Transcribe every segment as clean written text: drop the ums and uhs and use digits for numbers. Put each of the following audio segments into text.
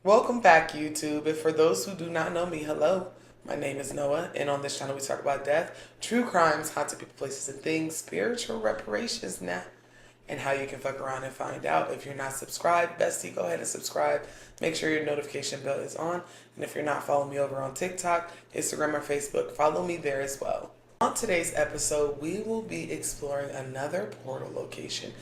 Welcome back, YouTube. And for those who do not know me, hello. My name is Noah, and on this channel we talk about death, true crimes, haunted people, places, and things, spiritual reparations now, and how you can fuck around and find out. If you're not subscribed, bestie, go ahead and subscribe. Make sure your notification bell is on. And if you're not following me over on TikTok, Instagram, or Facebook, follow me there as well. On today's episode, we will be exploring another portal location.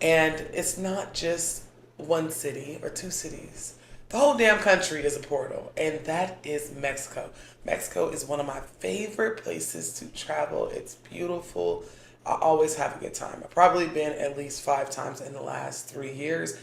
And it's not just one city or two cities. The whole damn country is a portal, and that is Mexico. Mexico is one of my favorite places to travel. It's beautiful. I always have a good time. I've probably been at least 5 times in the last 3 years,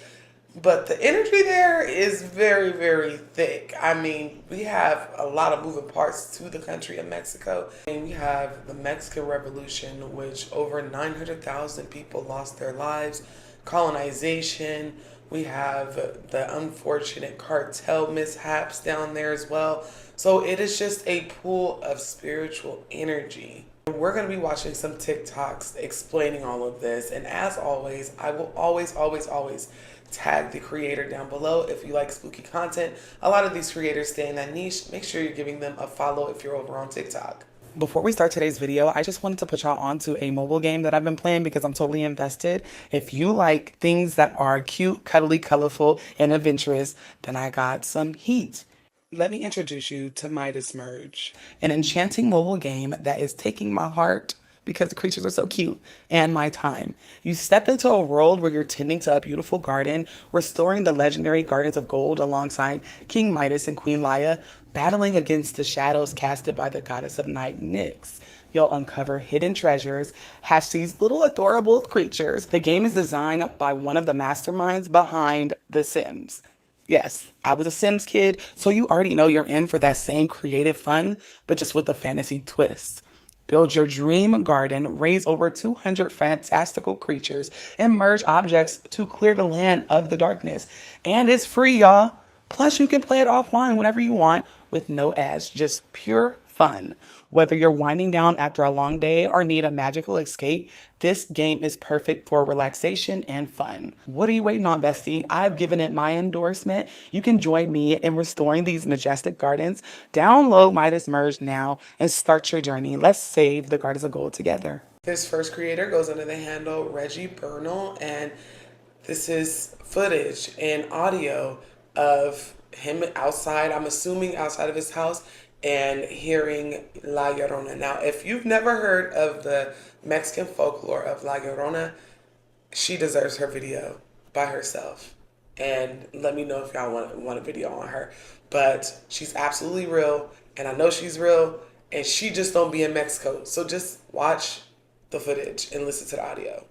but the energy there is very, very thick. I mean, we have a lot of moving parts to the country of Mexico. And we have the Mexican Revolution, which over 900,000 people lost their lives, colonization. We have the unfortunate cartel mishaps down there as well. So it is just a pool of spiritual energy. We're going to be watching some TikToks explaining all of this. And as always, I will always tag the creator down below if you like spooky content. A lot of these creators stay in that niche. Make sure you're giving them a follow if you're over on TikTok. Before we start today's video, I just wanted to put y'all onto a mobile game that I've been playing because I'm totally invested. If you like things that are cute, cuddly, colorful, and adventurous, then I got some heat. Let me introduce you to Midas Merge, an enchanting mobile game that is taking my heart because the creatures are so cute, and my time. You step into a world where you're tending to a beautiful garden, restoring the legendary Gardens of Gold alongside King Midas and Queen Laia, battling against the shadows casted by the goddess of night, Nyx. You'll uncover hidden treasures, hatch these little adorable creatures. The game is designed by one of the masterminds behind The Sims. Yes, I was a Sims kid, so you already know you're in for that same creative fun, but just with a fantasy twist. Build your dream garden, raise over 200 fantastical creatures, and merge objects to clear the land of the darkness. And it's free, y'all. Plus, you can play it offline whenever you want with no ads, just pure fun. Whether you're winding down after a long day or need a magical escape, this game is perfect for relaxation and fun. What are you waiting on, bestie? I've given it my endorsement. You can join me in restoring these majestic gardens. Download Midas Merge now and start your journey. Let's save the Gardens of Gold together. This first creator goes under the handle Reggie Bernal, and this is footage and audio of him outside, I'm assuming outside of his house, and hearing La Llorona. Now, if you've never heard of the Mexican folklore of La Llorona, she deserves her video by herself. And let me know if y'all want a video on her. But she's absolutely real, and I know she's real, and she just don't be in Mexico. So just watch the footage and listen to the audio.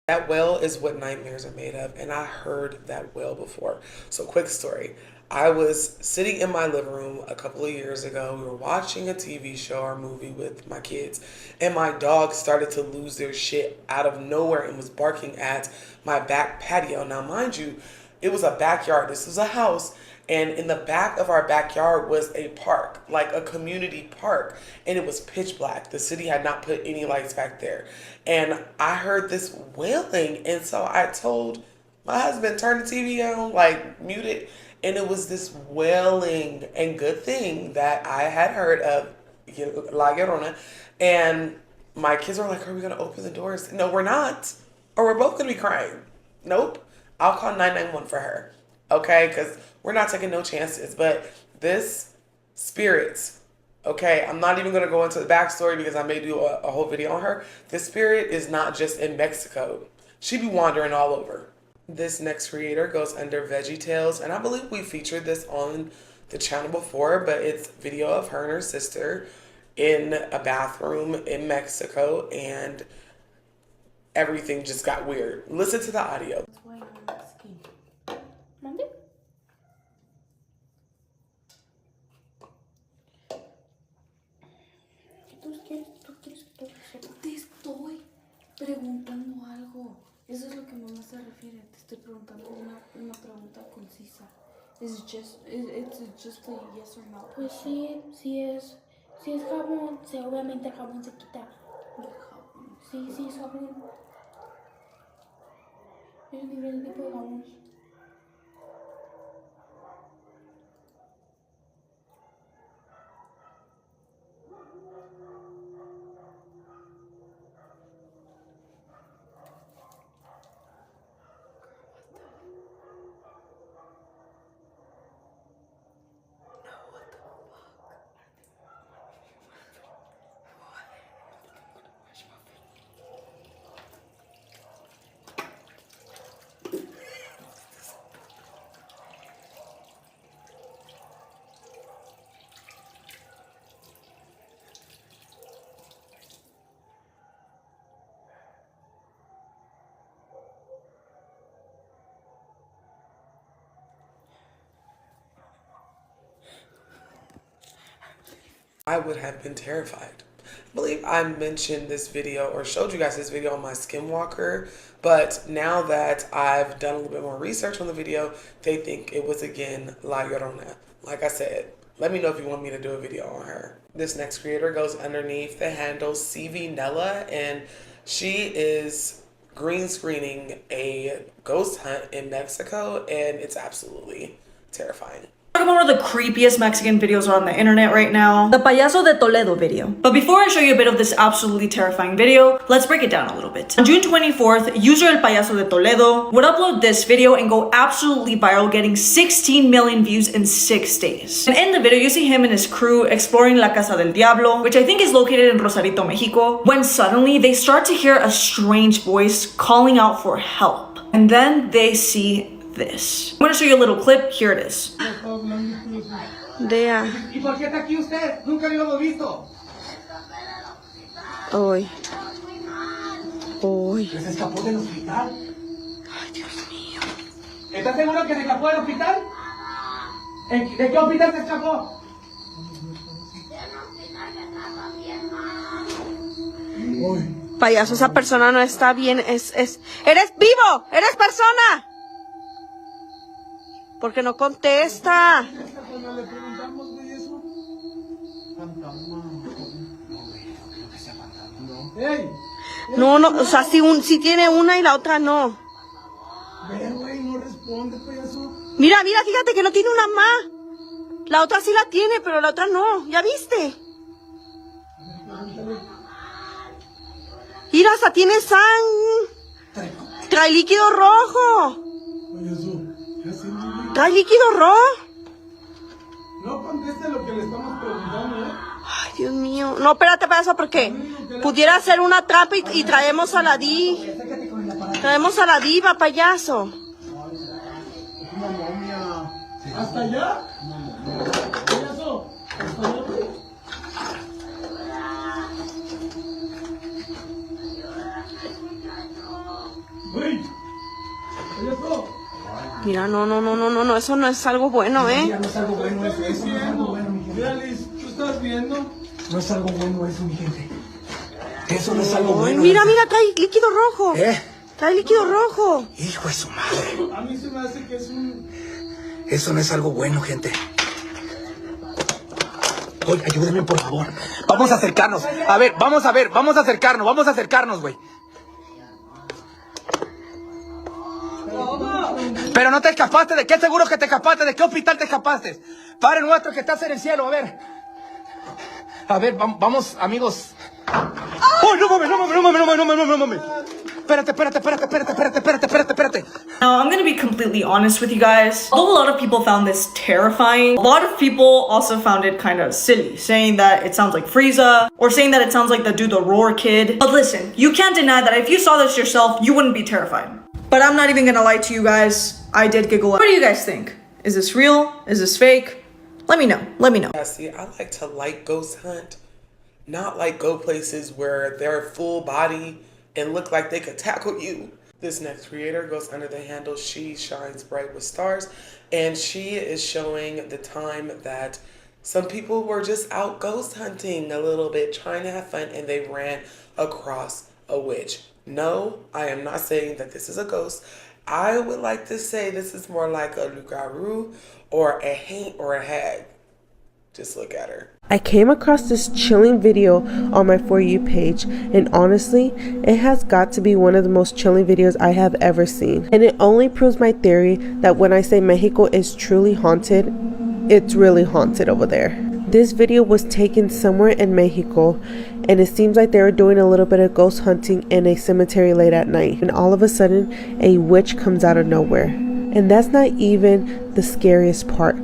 That well is what nightmares are made of, and I heard that well before. So, quick story. I was sitting in my living room a couple of years ago. We were watching a TV show or movie with my kids, and my dog started to lose their shit out of nowhere and was barking at my back patio. Now, mind you, it was a backyard. This was a house, and in the back of our backyard was a park, like a community park, and it was pitch black. The city had not put any lights back there. And I heard this wailing, and so I told my husband, turn the TV on, like mute it, and it was this wailing. And good thing that I had heard of La Llorona, and my kids were like, are we gonna open the doors? No, we're not, or we're both gonna be crying. Nope. I'll call 911 for her. Okay? Because we're not taking no chances. But this spirit, okay, I'm not even going to go into the backstory because I may do a whole video on her. This spirit is not just in Mexico. She be wandering all over. This next creator goes under Veggie Tales, and I believe we featured this on the channel before, but it's video of her and her sister in a bathroom in Mexico, and everything just got weird. Listen to the audio. That's why I'm asking. ¿Mande? ¿Tú quieres que te estoy preguntando algo? Eso es lo que mamá se refiere. Te estoy preguntando una pregunta concisa. It's just a yes or no. Pues sí, sí es jabón, sí, obviamente el jabón se quita. Sí, sí es jabón. Es diferente tipo de jabón. I would have been terrified. I believe I mentioned this video or showed you guys this video on my Skinwalker, but now that I've done a little bit more research on the video, they think it was again La Llorona. Like I said, let me know if you want me to do a video on her. This next creator goes underneath the handle CV Nella, and she is green screening a ghost hunt in Mexico, and it's absolutely terrifying. Talk about one of the creepiest Mexican videos on the internet right now, the Payaso de Toledo video. But before I show you a bit of this absolutely terrifying video, let's break it down a little bit. On June 24th, user El Payaso de Toledo would upload this video and go absolutely viral, getting 16 million views in 6 days. And in the video, you see him and his crew exploring La Casa del Diablo, which I think is located in Rosarito, Mexico, when suddenly they start to hear a strange voice calling out for help. And then they see this. I'm gonna show you a little clip. Here it is. Dea. ¿Y por qué está aquí usted? Nunca lo habíamos visto. Hoy. Hoy. ¿Se escapó del hospital? Ay, Dios mío. ¿Estás seguro que se escapó del hospital? ¿De qué hospital se escapó? Payaso, esa persona no está bien. ¡Eres vivo! ¡Eres persona! Porque no contesta. Cuando le preguntamos, güey, eso. Fantasma. No, güey, no creo que sea fantasma. No. ¡Ey! No, o sea, si tiene una y la otra no. Ve, güey, no responde, payaso. Mira, fíjate que no tiene una más. La otra sí la tiene, pero la otra no. ¿Ya viste? Mira, hasta tiene sangre. Trae líquido rojo. Payaso, ¿qué hacemos, güey? Trae líquido rojo. No conteste lo que le estamos preguntando, ¿eh? Ay, Dios mío. No, espérate, payaso, porque pudiera ser una trampa y traemos a la diva. Traemos a la diva, payaso. Es una momia. ¿Hasta allá? Payaso, ¿hasta allá, güey? Güey, payaso. Mira, no, eso no es algo bueno, Ya no es algo bueno eso, no es algo bueno, mi gente. Mira, Liz, ¿tú estás viendo? No es algo bueno eso, mi gente. Eso no es algo bueno. Mira, trae líquido rojo. ¿Eh? Trae líquido rojo. Hijo de su madre. A mí se me hace que es un... Eso no es algo bueno, gente. Oye, ayúdenme, por favor. Vamos a acercarnos. A ver, vamos a acercarnos, güey. Pero no te escapaste, ¿de qué seguro que te escapaste? ¿De qué hospital te escapaste? Padre nuestro que estás en el cielo, a ver, vamos, amigos. ¡Oh, no mames! Now, I'm gonna be completely honest with you guys. Although a lot of people found this terrifying, a lot of people also found it kind of silly, saying that it sounds like Frieza, or saying that it sounds like the dude the Roar kid. But listen, you can't deny that if you saw this yourself, you wouldn't be terrified. But I'm not even gonna lie to you guys, I did giggle. What do you guys think? Is this real? Is this fake? Let me know, let me know. Yeah, see, I like to ghost hunt, not like go places where they're full body and look like they could tackle you. This next creator goes under the handle She Shines Bright with Stars, and she is showing the time that some people were just out ghost hunting a little bit, trying to have fun, and they ran across a witch. No, I am not saying that this is a ghost. I would like to say this is more like a loup-garou or a haint or a hag. Just look at her. I came across this chilling video on my For You page, and honestly, it has got to be one of the most chilling videos I have ever seen. And it only proves my theory that when I say Mexico is truly haunted, it's really haunted over there. This video was taken somewhere in Mexico, and it seems like they were doing a little bit of ghost hunting in a cemetery late at night, and all of a sudden a witch comes out of nowhere. And that's not even the scariest part.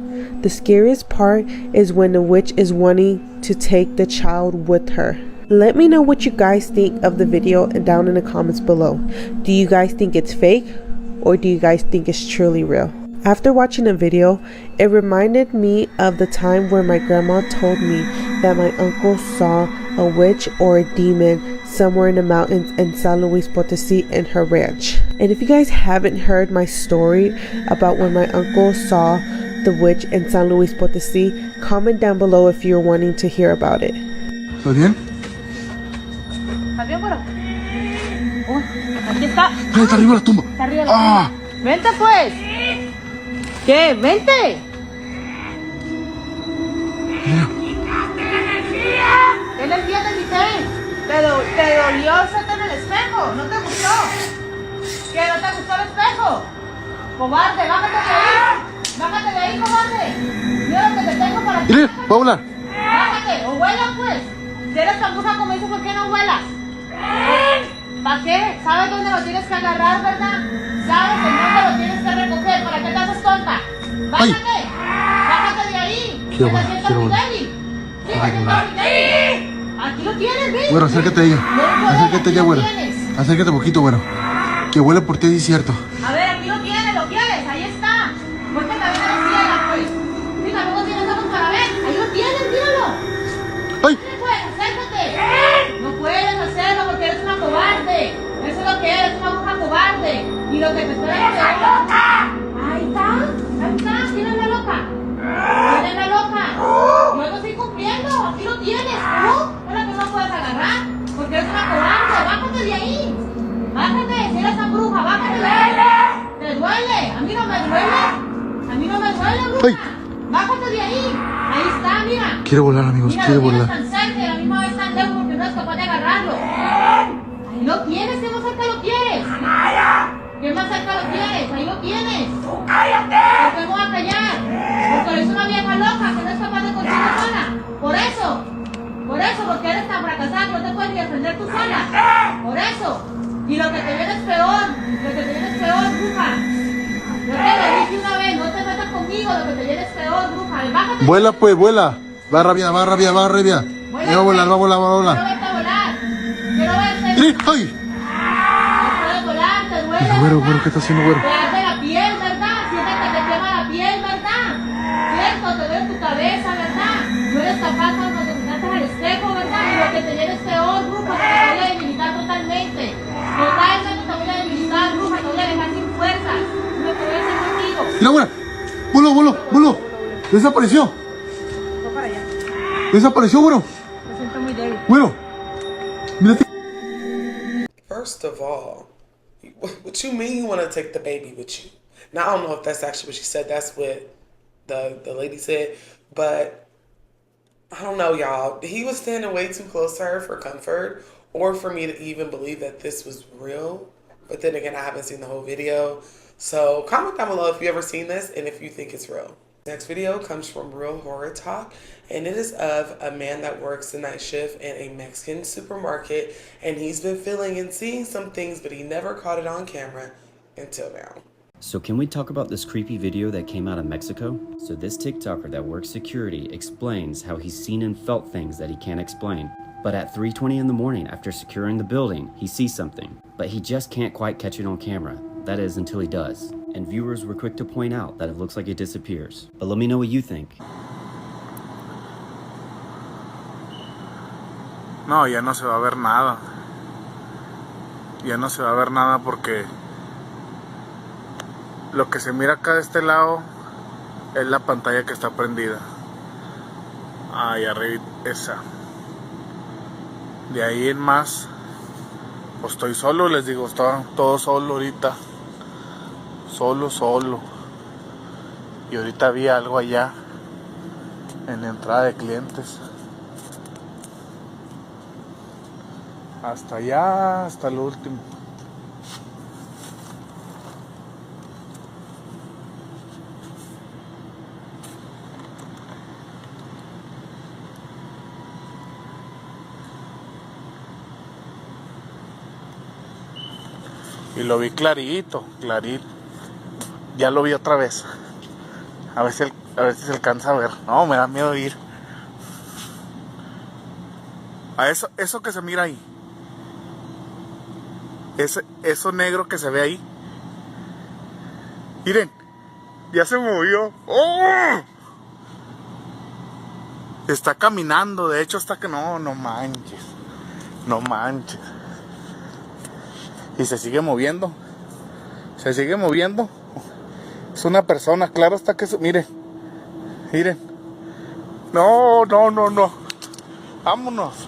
The scariest part is when the witch is wanting to take the child with her. Let me know what you guys think of the video down in the comments below. Do you guys think it's fake, or do you guys think it's truly real? After watching the video, it reminded me of the time where my grandma told me that my uncle saw a witch or a demon somewhere in the mountains in San Luis Potosí in her ranch. And if you guys haven't heard my story about when my uncle saw the witch in San Luis Potosí, comment down below if you're wanting to hear about it. ¿Estás bien? ¿Estás bien, güero? Aquí está. ¡Ay, está arriba la tumba! Está arriba la tumba. Vente, pues. ¿Qué? Vente. ¿Qué energía te quité? ¿Te dolió hacerte en el espejo? ¿No te gustó? ¿Qué? ¿No te gustó el espejo? Cobarde, bájate de ahí. Bájate de ahí, cobarde. Mira lo que te tengo para ti. Mire, va a volar. Bájate, o vuela pues. Si eres tan bruja como dices, ¿por qué no vuelas? ¿Para qué? ¿Sabes dónde lo tienes que agarrar, verdad? ¿Sabes en dónde lo tienes que recoger? ¿Para qué te haces tonta? Bájate. Bájate de ahí. Quiero volar, sientas quiero muy volar. débil. Sí, te sientas muy débil. Aquí lo tienes, ¿ves? Güero, acércate a ella. Acércate ya, güero. Tienes. Acércate poquito, güero. Que huele por ti, es cierto. A ver, aquí lo tienes, ahí está. Porque también eres ciega, pues. Si tampoco tienes ojos para ver, ahí lo tienes, míralo. ¡Ay! Sí, pues, acércate. No puedes hacerlo porque eres una cobarde. Eso es lo que eres, una bruja cobarde. Y lo que te espera es que... Ahí está, tienes la loca. Tienes la loca. Yo no estoy cumpliendo, aquí lo tienes. Tú es la que no puedes agarrar, porque eres una cobarde. Bájate de ahí. Bájate, si eres tan bruja, bájate de ahí. ¿Te duele? A mí no me duele. A mí no me duele, bruja. Ay. Bájate de ahí. Ahí está, mira. Quiere volar, amigos, Mira, quiere lo tienes volar. tan cerca y a la misma vez tan lejos porque no es capaz de agarrarlo. Ahí lo tienes, ¿qué más cerca lo quieres? ¿Qué más cerca lo quieres? Ahí lo tienes. ¡Cállate! ¿Por qué me voy a callar? Porque eres una vieja loca que no es capaz de contigo sola. Por eso, porque eres tan fracasada que no te puedes ni defender tú sola. Por eso. Y lo que te viene es peor, bruja. Yo te lo dije una vez, no te metas conmigo, lo que te viene es peor, bruja. Bájate. Vuela, pues, vuela. Va rápida, va rápida, va rápida. Va a volar, va a volar, va a volar. Quiero verte volar. Quiero verte. ¡Mire! ¡Ay! No puedes volar, te duele. Güero, ¿verdad? güero, ¿qué está haciendo, güero? Te arde la piel, ¿verdad? Sientes que te quema la piel, ¿verdad? Cierto, te duele tu cabeza, ¿verdad? No eres capaz cuando te miraste al espejo, ¿verdad? Y lo que te viene es peor, bruja, que te voy a debilitar totalmente. Totalmente te voy a debilitar, bruja, te voy a dejar sin fuerzas. Lo que voy a hacer contigo. Mira, güera. Voló. Desapareció. No para allá. Desapareció, güero. Me siento muy débil. Güero. Mírate. First of all, what you mean you want to take the baby with you? Now, I don't know if that's actually what she said. That's what the lady said. But I don't know, y'all. He was standing way too close to her for comfort or for me to even believe that this was real. But then again, I haven't seen the whole video. So comment down below if you ever seen this and if you think it's real. Next video comes from Real Horror Talk, and it is of a man that works the night shift in a Mexican supermarket, and he's been feeling and seeing some things, but he never caught it on camera until now. So can we talk about this creepy video that came out of Mexico? So this TikToker that works security explains how he's seen and felt things that he can't explain. But at 3:20 in the morning after securing the building, he sees something, but he just can't quite catch it on camera. That is, until he does. And viewers were quick to point out that it looks like it disappears. But let me know what you think. No, ya no se va a ver nada. Ya no se va a ver nada porque lo que se mira acá de este lado es la pantalla que está prendida. Ahí arriba, esa. De ahí en más, pues estoy solo, les digo, estoy todo solo ahorita. Solo. Y ahorita vi algo allá en la entrada de clientes. Hasta allá, hasta lo último. Y lo vi clarito. Ya lo vi otra vez. A ver si se alcanza a ver. No, me da miedo ir. A eso que se mira ahí. Eso negro que se ve ahí. Miren, ya se movió. ¡Oh! Está caminando, de hecho hasta que no manches. No manches. Y se sigue moviendo. Es una persona, claro está que miren. No. Vámonos.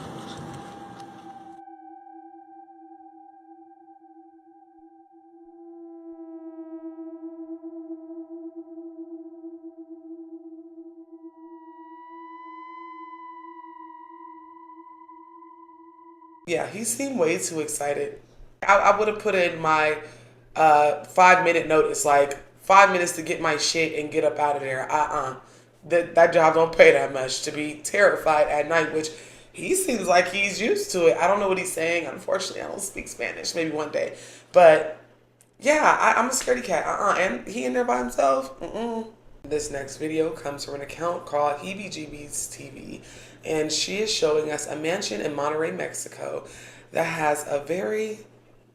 Yeah, he seemed way too excited. I would have put in my 5-minute notice, like 5 minutes to get my shit and get up out of there. That job don't pay that much to be terrified at night, which he seems like he's used to it. I don't know what he's saying. Unfortunately, I don't speak Spanish. Maybe one day. But yeah, I'm a scaredy cat. And he in there by himself. This next video comes from an account called HeebieJeebies TV, and she is showing us a mansion in Monterrey, Mexico that has a very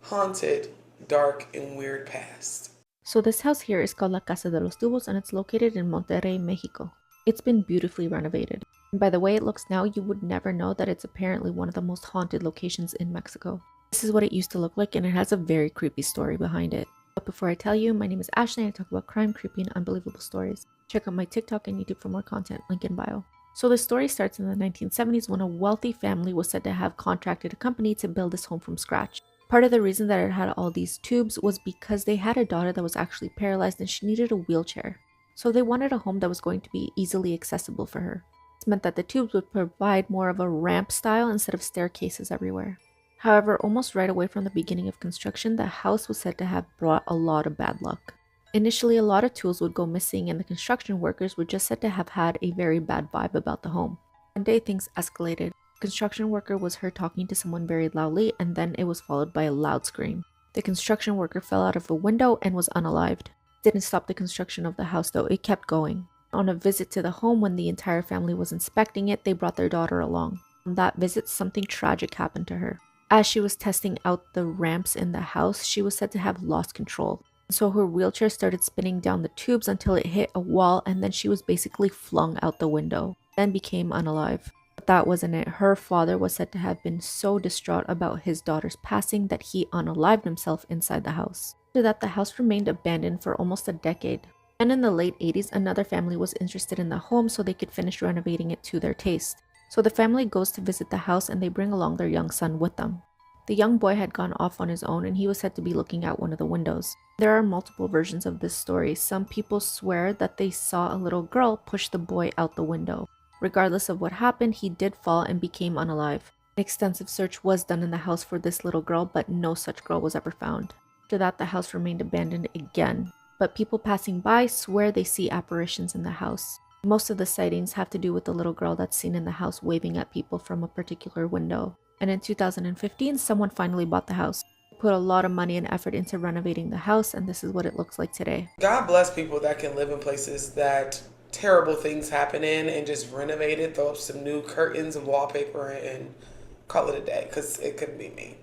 haunted, dark, and weird past. So this house here is called La Casa de los Tubos, and it's located in Monterrey, Mexico. It's been beautifully renovated. And by the way it looks now, you would never know that it's apparently one of the most haunted locations in Mexico. This is what it used to look like, and it has a very creepy story behind it. But before I tell you, my name is Ashley and I talk about crime, creepy, and unbelievable stories. Check out my TikTok and YouTube for more content, link in bio. So the story starts in the 1970s when a wealthy family was said to have contracted a company to build this home from scratch. Part of the reason that it had all these tubes was because they had a daughter that was actually paralyzed and she needed a wheelchair. So they wanted a home that was going to be easily accessible for her. This meant that the tubes would provide more of a ramp style instead of staircases everywhere. However, almost right away from the beginning of construction, the house was said to have brought a lot of bad luck. Initially, a lot of tools would go missing and the construction workers were just said to have had a very bad vibe about the home. One day, things escalated. A construction worker was heard talking to someone very loudly, and then it was followed by a loud scream. The construction worker fell out of a window and was unalived. Didn't stop the construction of the house though, it kept going. On a visit to the home when the entire family was inspecting it, they brought their daughter along. On that visit, something tragic happened to her. As she was testing out the ramps in the house, she was said to have lost control. So her wheelchair started spinning down the tubes until it hit a wall, and then she was basically flung out the window, then became unalive. But that wasn't it. Her father was said to have been so distraught about his daughter's passing that he unalived himself inside the house. After that, the house remained abandoned for almost a decade. And in the late 80s, another family was interested in the home so they could finish renovating it to their taste. So the family goes to visit the house and they bring along their young son with them. The young boy had gone off on his own and he was said to be looking out one of the windows. There are multiple versions of this story. Some people swear that they saw a little girl push the boy out the window. Regardless of what happened, he did fall and became unalive. An extensive search was done in the house for this little girl, but no such girl was ever found. After that, the house remained abandoned again. but people passing by swear they see apparitions in the house. Most of the sightings have to do with the little girl that's seen in the house waving at people from a particular window. And in 2015, someone finally bought the house. Put a lot of money and effort into renovating the house, and this is what it looks like today. God bless people that can live in places that terrible things happen in and just renovate it, throw up some new curtains and wallpaper and call it a day, because it couldn't be me.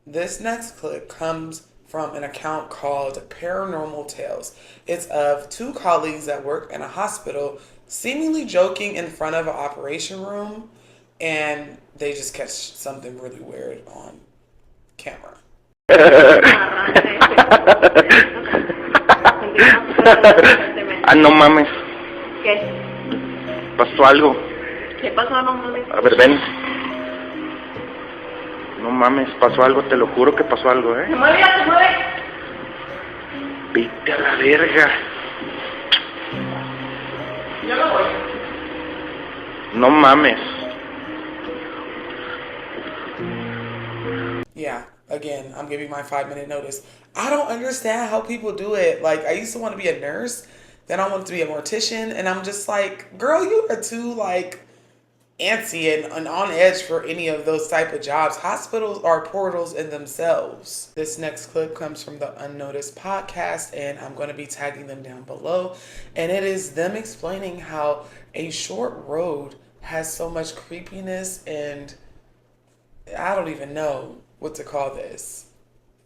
This next clip comes from an account called Paranormal Tales. It's of two colleagues that work in a hospital seemingly joking in front of an operation room, and they just catch something really weird on camera. Ah, no mames. ¿Qué? Pasó algo. ¿Qué pasó, mamá? A ver, ven. No mames, pasó algo, te lo juro que pasó algo, ¿eh? ¡Se mueve, ya se mueve! Vete a la verga. Yo no voy. No mames. Yeah, again, I'm giving my 5-minute notice. I don't understand how people do it. Like, I used to want to be a nurse, then I wanted to be a mortician, and I'm just like, girl, you are too, like, antsy and on edge for any of those type of jobs. Hospitals are portals in themselves. This next clip comes from the Unnoticed podcast, and I'm going to be tagging them down below. And it is them explaining how a short road has so much creepiness, and I don't even know what to call this.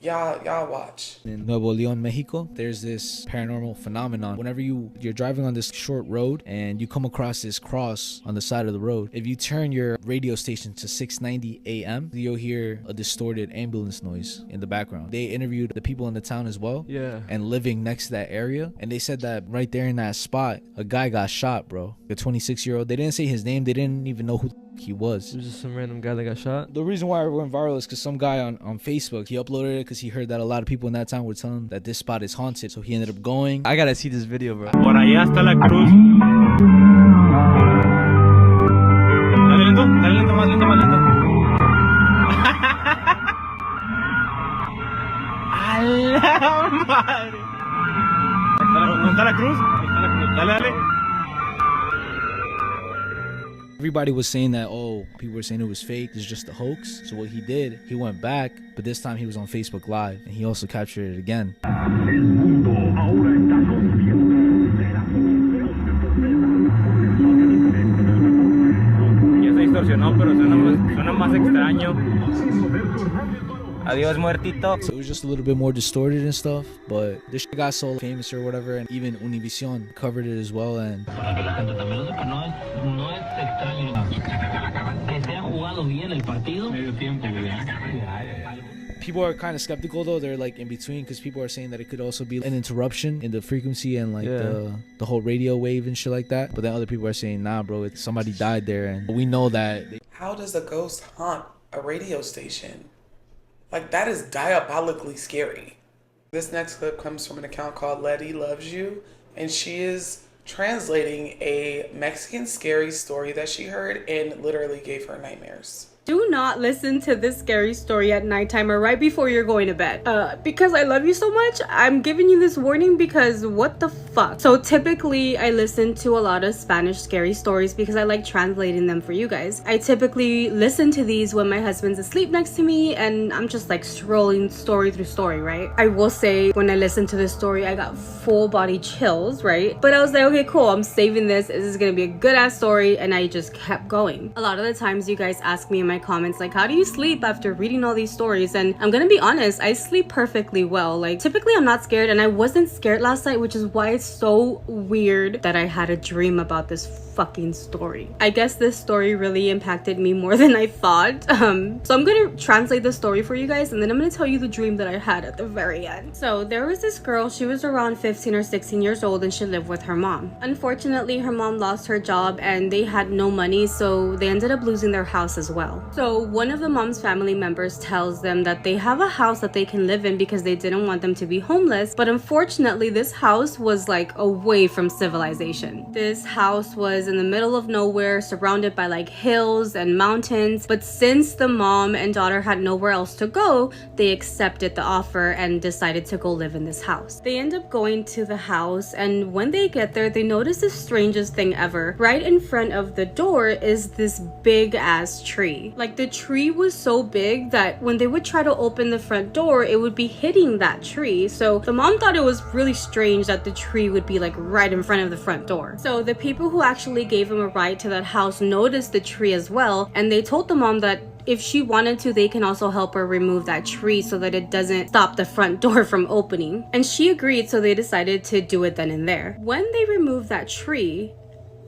Y'all watch. In Nuevo León, Mexico, there's this paranormal phenomenon. Whenever you're driving on this short road and you come across this cross on the side of the road, if you turn your radio station to 690 AM, you'll hear a distorted ambulance noise in the background. They interviewed the people in the town as well, and living next to that area, and they said that right there in that spot, a guy got shot, bro. A 26-year-old. They didn't say his name. They didn't even know who he was. It was just some random guy that got shot. The reason why it went viral is because some guy on Facebook, he uploaded it because he heard that a lot of people in that town were telling him that this spot is haunted. So he ended up going. I gotta see this video, bro. Por allá está la cruz. Dale lento, más lento, más lento. A la madre. ¿Dónde está la cruz? Ahí está la cruz. Dale, dale. Everybody was saying that, oh, people were saying it was fake, it's just a hoax. So what he did, he went back, but this time he was on Facebook Live, and he also captured it again. Ya se distorsionó, pero suena más extraño. Adiós, muertito. So it was just a little bit more distorted and stuff, but this shit got so famous or whatever, and even Univision covered it as well. And people are kind of skeptical though. They're like in between, because people are saying that it could also be an interruption in the frequency and like the whole radio wave and shit like that. But then other people are saying, nah, bro, somebody died there, and we know that. How does a ghost haunt a radio station? Like, that is diabolically scary. This next clip comes from an account called Letty Loves You, and she is translating a Mexican scary story that she heard and literally gave her nightmares. Do not listen to this scary story at nighttime or right before you're going to bed. Because I love you so much, I'm giving you this warning because what the fuck? So typically I listen to a lot of Spanish scary stories because I like translating them for you guys. I typically listen to these when my husband's asleep next to me and I'm just like scrolling story through story, right? I will say when I listened to this story, I got full body chills, right? But I was like, okay, cool, I'm saving this. This is gonna be a good ass story, and I just kept going. A lot of the times you guys ask me in my comments like, how do you sleep after reading all these stories? And I'm gonna be honest, I sleep perfectly well. Like, typically I'm not scared, and I wasn't scared last night, which is why it's so weird that I had a dream about this fucking story. I guess this story really impacted me more than I thought. So I'm gonna translate the story for you guys, and then I'm gonna tell you the dream that I had at the very end. So there was this girl, she was around 15 or 16 years old, and she lived with her mom. Unfortunately, her mom lost her job and they had no money, so they ended up losing their house as well. Mexico. So one of the mom's family members tells them that they have a house that they can live in because they didn't want them to be homeless, but unfortunately this house was like away from civilization. This house was in the middle of nowhere, surrounded by like hills and mountains, but since the mom and daughter had nowhere else to go, they accepted the offer and decided to go live in this house. They end up going to the house, and when they get there, they notice the strangest thing ever. Right in front of the door is this big ass tree. Like, the tree was so big that when they would try to open the front door, it would be hitting that tree. So the mom thought it was really strange that the tree would be like right in front of the front door. So the people who actually gave them a ride to that house noticed the tree as well, and they told the mom that if she wanted to, they can also help her remove that tree so that it doesn't stop the front door from opening. And she agreed, so they decided to do it then and there. When they removed that tree,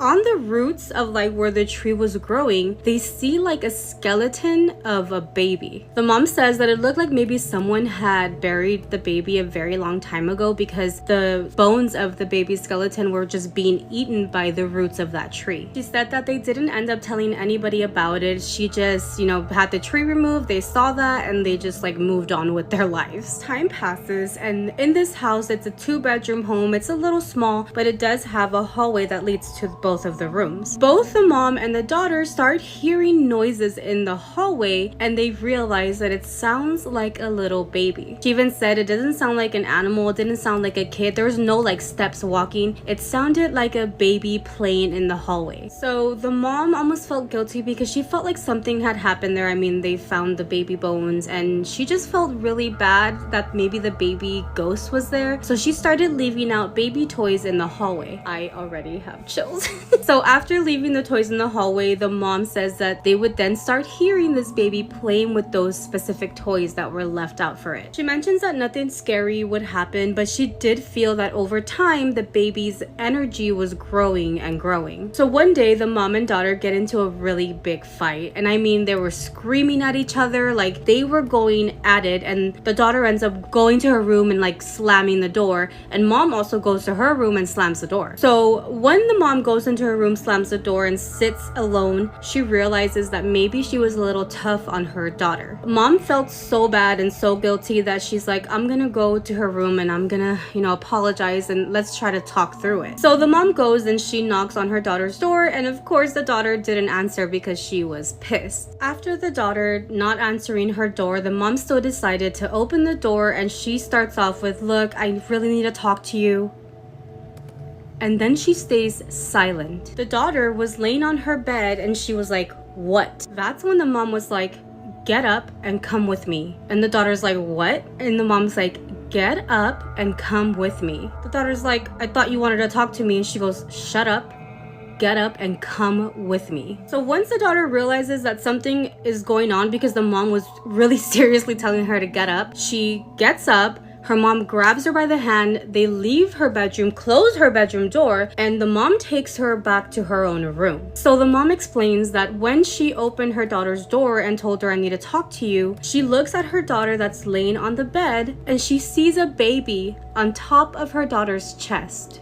on the roots of like where the tree was growing, they see like a skeleton of a baby. The mom says that it looked like maybe someone had buried the baby a very long time ago because the bones of the baby skeleton were just being eaten by the roots of that tree. She said that they didn't end up telling anybody about it. She just, you know, had the tree removed, they saw that, and they just like moved on with their lives. Time passes, and in this house, it's a 2-bedroom home. It's a little small, but it does have a hallway that leads to both of the rooms. Both the mom and the daughter start hearing noises in the hallway, and they realize that it sounds like a little baby. She even said it doesn't sound like an animal, it didn't sound like a kid, there was no like steps walking, it sounded like a baby playing in the hallway. So the mom almost felt guilty because she felt like something had happened there. I mean, they found the baby bones, and she just felt really bad that maybe the baby ghost was there. So she started leaving out baby toys in the hallway. I already have chills. So after leaving the toys in the hallway, the mom says that they would then start hearing this baby playing with those specific toys that were left out for it. She mentions that nothing scary would happen, but she did feel that over time, the baby's energy was growing and growing. So one day, the mom and daughter get into a really big fight. And I mean, they were screaming at each other, like they were going at it, and the daughter ends up going to her room and like slamming the door, and mom also goes to her room and slams the door. So when the mom goes into her room, slams the door, and sits alone, she realizes that maybe she was a little tough on her daughter. Mom felt so bad and so guilty that she's like, I'm gonna go to her room and I'm gonna, you know, apologize and let's try to talk through it. So the mom goes and she knocks on her daughter's door, and of course the daughter didn't answer because she was pissed. After the daughter not answering her door, the mom still decided to open the door, and she starts off with, look, I really need to talk to you. And then she stays silent. The daughter was laying on her bed and she was like, what? That's when the mom was like, get up and come with me. And the daughter's like, what? And the mom's like, get up and come with me. The daughter's like, I thought you wanted to talk to me. And she goes, shut up, get up and come with me. So once the daughter realizes that something is going on because the mom was really seriously telling her to get up, she gets up. Her mom grabs her by the hand, they leave her bedroom, close her bedroom door, and the mom takes her back to her own room. So the mom explains that when she opened her daughter's door and told her, I need to talk to you, she looks at her daughter that's laying on the bed, and she sees a baby on top of her daughter's chest.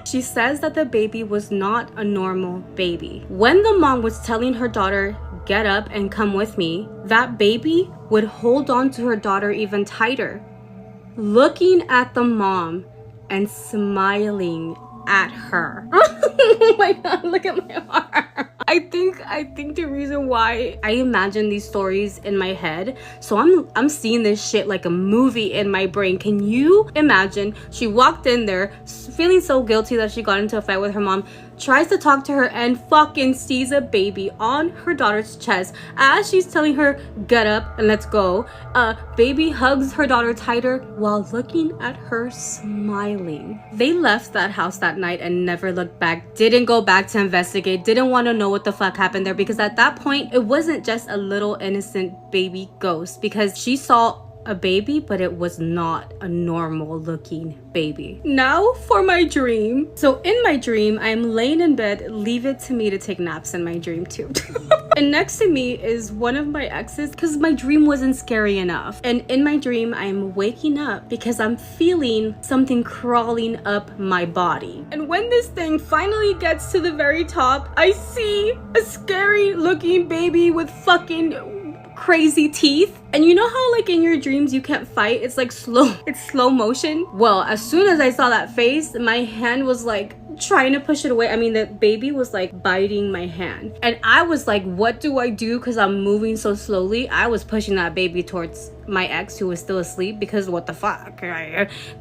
She says that the baby was not a normal baby. When the mom was telling her daughter, get up and come with me, that baby would hold on to her daughter even tighter, looking at the mom and smiling at her. Oh my god, look at my heart. I think the reason why I imagine these stories in my head, so I'm seeing this shit like a movie in my brain. Can you imagine? She walked in there feeling so guilty that she got into a fight with her mom, tries to talk to her, and fucking sees a baby on her daughter's chest as she's telling her, get up and let's go. Baby hugs her daughter tighter while looking at her smiling. They left that house that night and never looked back, didn't go back to investigate, didn't want to know what the fuck happened there, because at that point it wasn't just a little innocent baby ghost, because she saw a baby, but it was not a normal looking baby. Now for my dream. So in my dream, I'm laying in bed. Leave it to me to take naps in my dream too. And next to me is one of my exes because my dream wasn't scary enough. And in my dream, I'm waking up because I'm feeling something crawling up my body. And when this thing finally gets to the very top, I see a scary looking baby with fucking crazy teeth. And you know how like in your dreams you can't fight? It's like slow motion. Well, as soon as I saw that face, my hand was like trying to push it away. I mean, the baby was like biting my hand. And I was like, what do I do? Because I'm moving so slowly. I was pushing that baby towards my ex who was still asleep because what the fuck?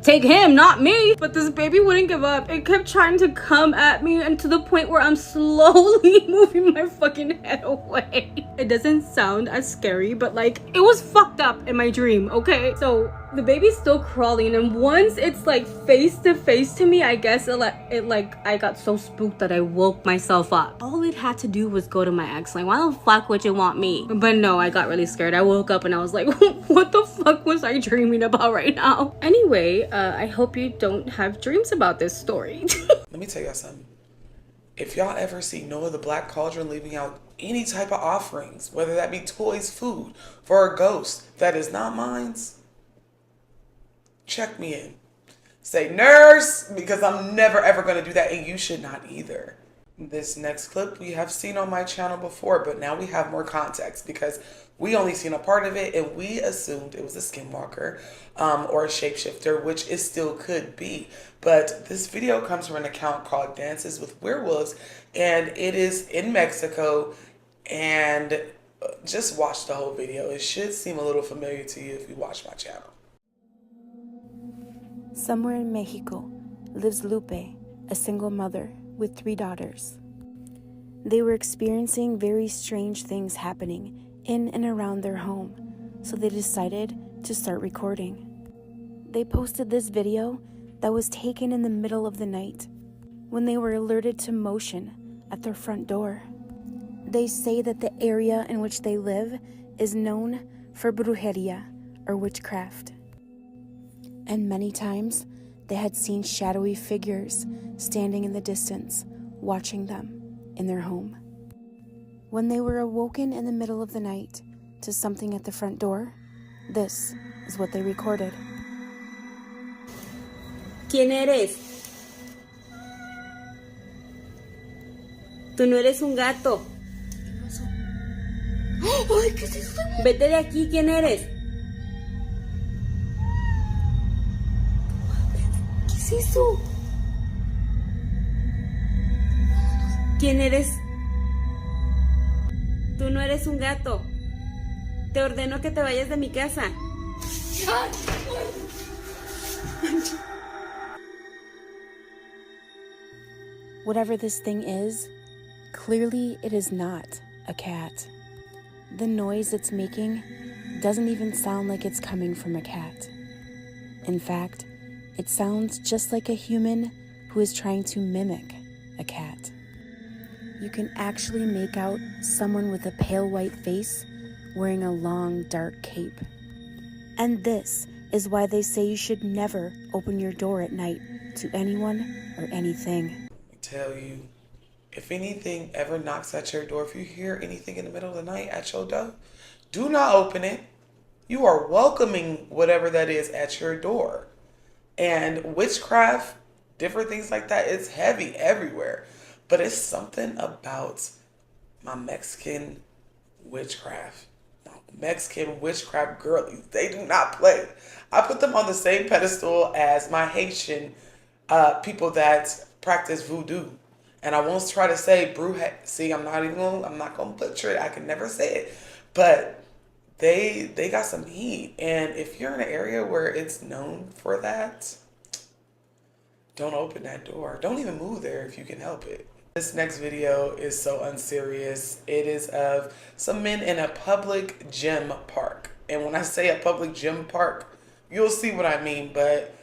Take him, not me. But this baby wouldn't give up. It kept trying to come at me, and to the point where I'm slowly moving my fucking head away. It doesn't sound as scary, but like it was fucked up in my dream, okay? So the baby's still crawling, and once it's like face to face to me, I guess I got so spooked that I woke myself up. All it had to do was go to my ex, like, why the fuck would you want me? But no, I got really scared. I woke up and I was like, what the fuck was I dreaming about right now? Anyway, I hope you don't have dreams about this story. Let me tell y'all something. If y'all ever see Noah the Black Cauldron leaving out any type of offerings, whether that be toys, food, for a ghost that is not mine, check me in. Say, nurse, because I'm never ever going to do that, and you should not either. This next clip we have seen on my channel before, but now we have more context because we only seen a part of it and we assumed it was a skinwalker or a shapeshifter, which it still could be. But this video comes from an account called Dances with Werewolves, and it is in Mexico. And just watch the whole video. It should seem a little familiar to you if you watch my channel. Somewhere in Mexico lives Lupe, a single mother with 3 daughters. They were experiencing very strange things happening in and around their home, so they decided to start recording. They posted this video that was taken in the middle of the night when they were alerted to motion at their front door. They say that the area in which they live is known for brujeria, or witchcraft. And many times they had seen shadowy figures standing in the distance, watching them in their home. When they were awoken in the middle of the night to something at the front door, this is what they recorded. ¿Quién eres? Tú no eres un gato. Ay, ¿qué es eso? Vete de aquí, ¿quién eres? ¿Qué es eso? ¿Quién eres? Tú no eres un gato. Te ordeno que te vayas de mi casa. Whatever this thing is, clearly it is not a cat. The noise it's making doesn't even sound like it's coming from a cat. In fact, it sounds just like a human who is trying to mimic a cat. You can actually make out someone with a pale white face wearing a long dark cape. And this is why they say you should never open your door at night to anyone or anything. I tell you, if anything ever knocks at your door, if you hear anything in the middle of the night at your door, do not open it. You are welcoming whatever that is at your door. And witchcraft, different things like that, it's heavy everywhere. But it's something about my Mexican witchcraft. Mexican witchcraft girlies. They do not play. I put them on the same pedestal as my Haitian people that practice voodoo. And I won't try to say bruja. See, I'm not gonna butcher it. I can never say it. But they got some heat. And if you're in an area where it's known for that, don't open that door. Don't even move there if you can help it. This next video is so unserious. It is of some men in a public gym park. And when I say a public gym park, you'll see what I mean. But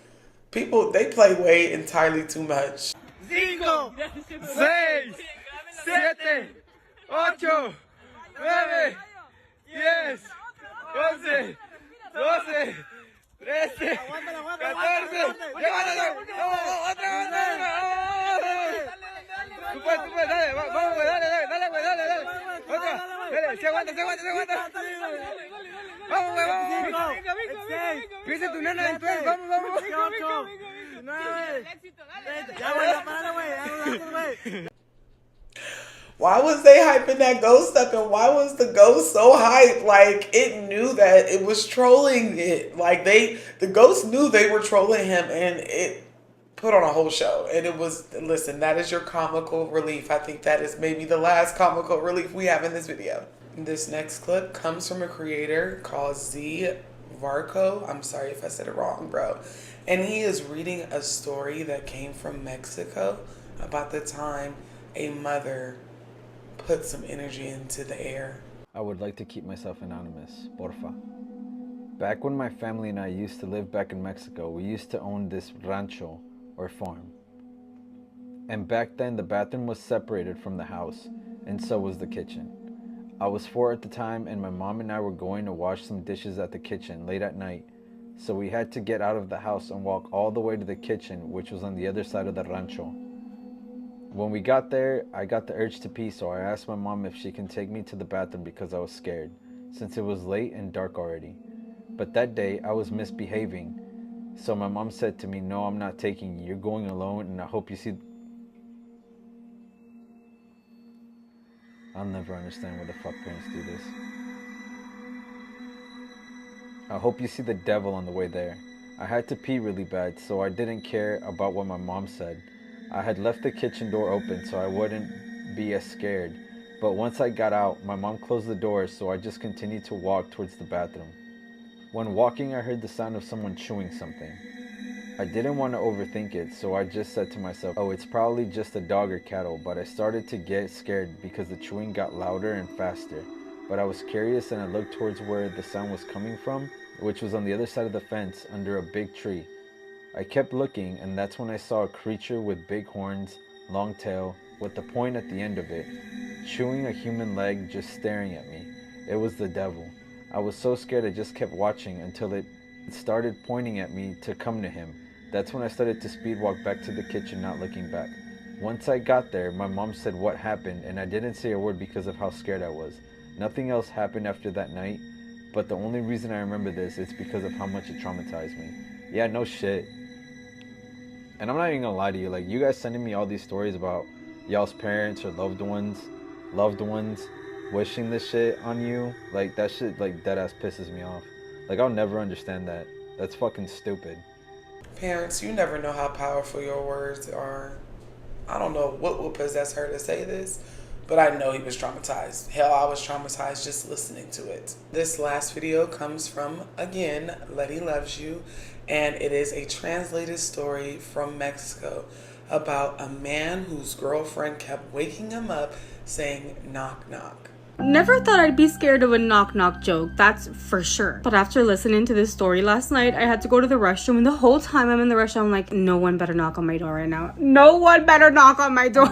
people, they play way entirely too much. 5, 6, 7, 8, 9, 10, 11, 12, 13, 14, llévatelo. Tú puedes, dale, vamos, güey, dale. Otra, dale, se aguanta. Vamos, güey, vamos. Pisa tu nena en 12, vamos. 9. Ya, güey, güey. Why was they hyping that ghost up, and why was the ghost so hyped? Like, it knew that it was trolling it. Like, the ghost knew they were trolling him, and it put on a whole show. And it was, listen, that is your comical relief. I think that is maybe the last comical relief we have in this video. This next clip comes from a creator called Z Varco. I'm sorry if I said it wrong, bro. And he is reading a story that came from Mexico about the time a mother put some energy into the air. I would like to keep myself anonymous, porfa. Back when my family and I used to live back in Mexico, we used to own this rancho or farm. And back then the bathroom was separated from the house, and so was the kitchen. I was 4 at the time, and my mom and I were going to wash some dishes at the kitchen late at night, so we had to get out of the house and walk all the way to the kitchen, which was on the other side of the rancho. When we got there, I got the urge to pee, so I asked my mom if she can take me to the bathroom because I was scared, since it was late and dark already. But that day, I was misbehaving, so my mom said to me, "No, I'm not taking you. You're going alone, and I hope you see..." I'll never understand why the fuck parents do this. "I hope you see the devil on the way there." I had to pee really bad, so I didn't care about what my mom said. I had left the kitchen door open so I wouldn't be as scared, but once I got out, my mom closed the door, so I just continued to walk towards the bathroom. When walking, I heard the sound of someone chewing something. I didn't want to overthink it, so I just said to myself, "Oh, it's probably just a dog or cattle," but I started to get scared because the chewing got louder and faster. But I was curious, and I looked towards where the sound was coming from, which was on the other side of the fence under a big tree. I kept looking, and that's when I saw a creature with big horns, long tail, with the point at the end of it, chewing a human leg, just staring at me. It was the devil. I was so scared I just kept watching until it started pointing at me to come to him. That's when I started to speed walk back to the kitchen, not looking back. Once I got there, my mom said what happened, and I didn't say a word because of how scared I was. Nothing else happened after that night, but the only reason I remember this is because of how much it traumatized me. Yeah, no shit. And I'm not even gonna lie to you, like, you guys sending me all these stories about y'all's parents or loved ones wishing this shit on you, like, that shit, like, deadass pisses me off. Like, I'll never understand that. That's fucking stupid. Parents, you never know how powerful your words are. I don't know what will possess her to say this, but I know he was traumatized. Hell, I was traumatized just listening to it. This last video comes from, again, Letty Loves You, and it is a translated story from Mexico about a man whose girlfriend kept waking him up saying, "Knock, knock." Never thought I'd be scared of a knock-knock joke, that's for sure. But after listening to this story last night, I had to go to the restroom, and the whole time I'm in the restroom, I'm like, no one better knock on my door right now. No one better knock on my door.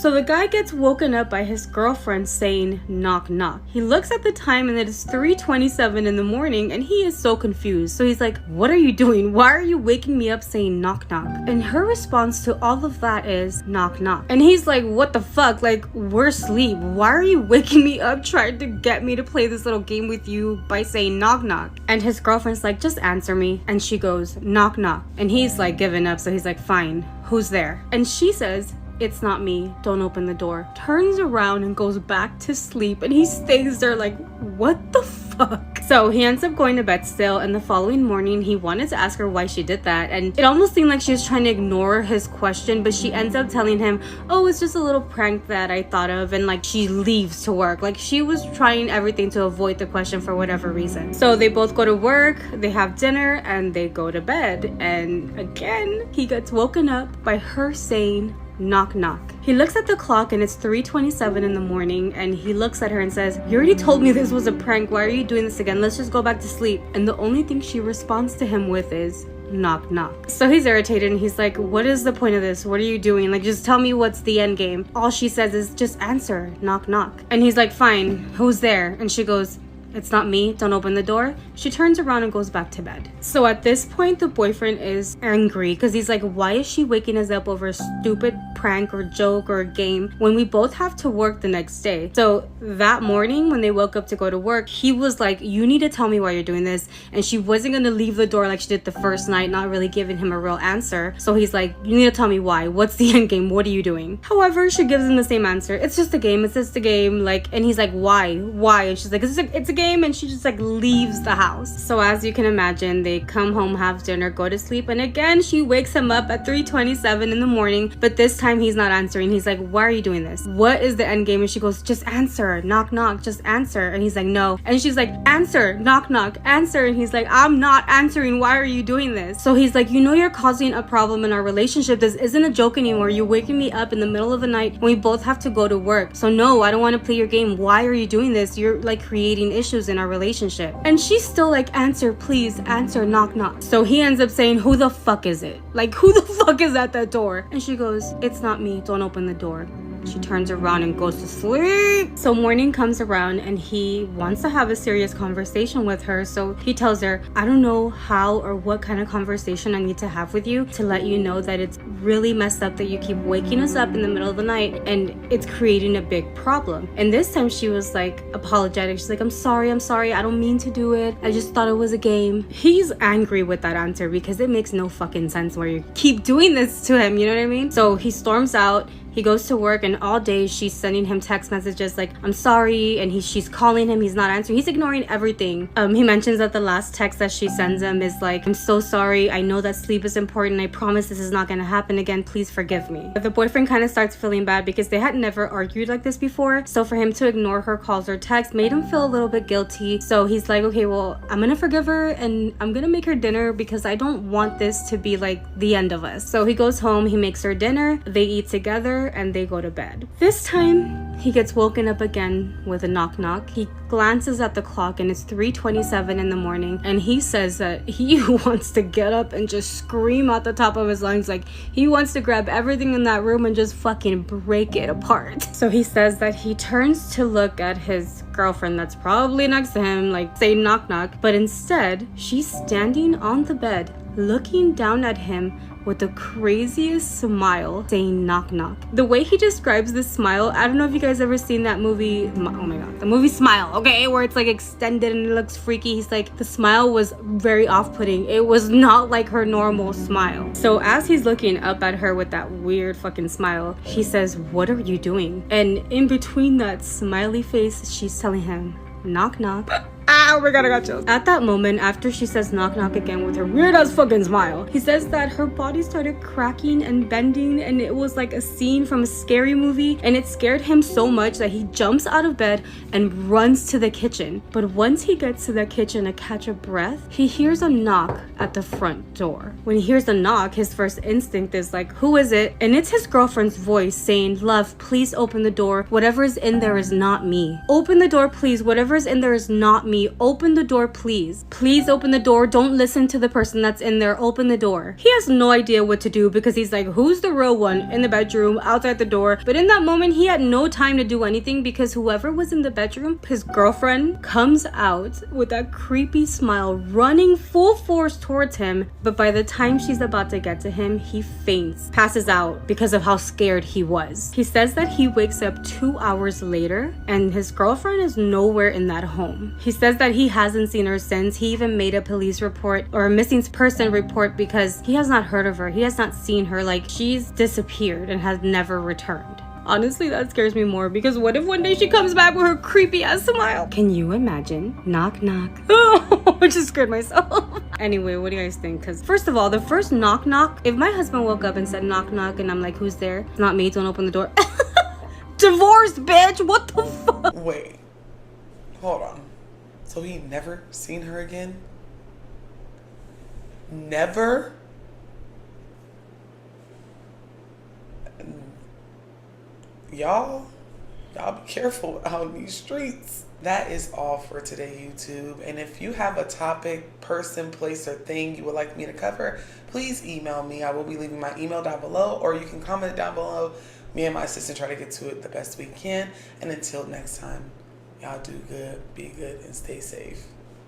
So the guy gets woken up by his girlfriend saying, "Knock, knock." He looks at the time, and it is 3:27 in the morning, and he is so confused. So he's like, "What are you doing? Why are you waking me up saying knock, knock?" And her response to all of that is, "Knock, knock." And he's like, "What the fuck? Like, we're asleep. Why are you waking me up trying to get me to play this little game with you by saying knock, knock?" And his girlfriend's like, "Just answer me." And she goes, "Knock, knock." And he's like giving up, so he's like, "Fine, who's there?" And she says, "It's not me, don't open the door." Turns around and goes back to sleep, and he stays there like, what the fuck? So he ends up going to bed still, and the following morning he wanted to ask her why she did that, and it almost seemed like she was trying to ignore his question, but she ends up telling him, "Oh, it's just a little prank that I thought of," and like she leaves to work. Like she was trying everything to avoid the question for whatever reason. So they both go to work, they have dinner, and they go to bed, and again he gets woken up by her saying, "Knock, knock." He looks at the clock and it's 3:27 in the morning, and he looks at her and says, "You already told me this was a prank. Why are you doing this again? Let's just go back to sleep." And the only thing she responds to him with is, "Knock, knock." So he's irritated and he's like, "What is the point of this? What are you doing? Like, just tell me what's the end game." All she says is, "Just answer, knock, knock." And he's like, "Fine, who's there?" And she goes, it's not me, don't open the door. She turns around and goes back to bed. So at this point, the boyfriend is angry because he's like, why is she waking us up over a stupid prank or joke or game when we both have to work the next day? So that morning when they woke up to go to work, he was like, you need to tell me why you're doing this. And she wasn't going to leave the door like she did the first night, not really giving him a real answer. So he's like, you need to tell me why. What's the end game? What are you doing? However, she gives him the same answer. It's just a game. It's just a game. Like, and he's like, why? And she's like, it's a game. And she just like leaves the house. So as you can imagine, they come home, have dinner, go to sleep. And again, she wakes him up at 3:27 in the morning. But this time he's not answering. He's like, why are you doing this? What is the end game? And she goes, just answer. Knock, knock. Just answer. And he's like, no. And she's like, answer. Knock, knock. Answer. And he's like, I'm not answering. Why are you doing this? So he's like, you know, you're causing a problem in our relationship. This isn't a joke anymore. You're waking me up in the middle of the night when we both have to go to work. So no, I don't want to play your game. Why are you doing this? You're like creating issues in our relationship. And she's still like, answer, please, answer, knock, knock. So he ends up saying, who the fuck is it? Like, who the fuck is at that door? And she goes, it's not me. Don't open the door. She turns around and goes to sleep. So morning comes around and he wants to have a serious conversation with her. So he tells her, I don't know how or what kind of conversation I need to have with you to let you know that it's really messed up that you keep waking us up in the middle of the night and it's creating a big problem. And this time she was like apologetic. She's like, I'm sorry. I don't mean to do it. I just thought it was a game. He's angry with that answer because it makes no fucking sense where you keep doing this to him. You know what I mean? So he storms out. He goes to work and all day she's sending him text messages like, I'm sorry, and she's calling him, he's not answering. He's ignoring everything. He mentions that the last text that she sends him is like, I'm so sorry, I know that sleep is important, I promise this is not gonna happen again, please forgive me. But the boyfriend kind of starts feeling bad because they had never argued like this before, so for him to ignore her calls or texts made him feel a little bit guilty. So he's like, okay, well, I'm gonna forgive her and I'm gonna make her dinner because I don't want this to be like the end of us. So he goes home, he makes her dinner, they eat together, and they go to bed. This time he gets woken up again with a knock knock. He glances at the clock and it's 3:27 in the morning, and he says that he wants to get up and just scream at the top of his lungs. Like he wants to grab everything in that room and just fucking break it apart. So he says that he turns to look at his girlfriend that's probably next to him, like say knock knock, but instead she's standing on the bed looking down at him with the craziest smile saying knock knock. The way he describes this smile, I don't know if you guys ever seen that movie, oh my god, the movie Smile, okay, where it's like extended and it looks freaky. He's like, the smile was very off-putting. It was not like her normal smile. So as he's looking up at her with that weird fucking smile, he says, what are you doing? And in between that smiley face, she's telling him, knock knock. Oh my god, I got chills. At that moment, after she says knock knock again with her weird ass fucking smile, he says that her body started cracking and bending and it was like a scene from a scary movie, and it scared him so much that he jumps out of bed and runs to the kitchen. But once he gets to the kitchen to catch a breath, he hears a knock at the front door. When he hears the knock, his first instinct is like, who is it? And it's his girlfriend's voice saying, love, please open the door. Whatever is in there is not me. Open the door, please. Whatever is in there is not me. Open the door, please. Please open the door. Don't listen to the person that's in there. Open the door. He has no idea what to do because he's like, who's the real one in the bedroom, outside the door? But in that moment, he had no time to do anything because whoever was in the bedroom, his girlfriend, comes out with that creepy smile, running full force towards him. But by the time she's about to get to him, he faints, passes out because of how scared he was. He says that he wakes up 2 hours later and his girlfriend is nowhere in that home. He says that he hasn't seen her since. He even made a police report or a missing person report because he has not heard of her. He has not seen her. Like, she's disappeared and has never returned. Honestly, that scares me more because what if one day she comes back with her creepy ass smile? Can you imagine? Knock knock. Oh, I just scared myself. Anyway, what do you guys think? Because first of all, the first knock knock, if my husband woke up and said knock knock and I'm like, who's there? It's not me, don't open the door. Divorced, bitch. What the fuck? Wait, hold on. So he never seen her again? Never? Y'all be careful out in these streets. That is all for today, YouTube. And if you have a topic, person, place, or thing you would like me to cover, please email me. I will be leaving my email down below, or you can comment down below. Me and my assistant try to get to it the best we can. And until next time, Y'all do good, be good, and stay safe.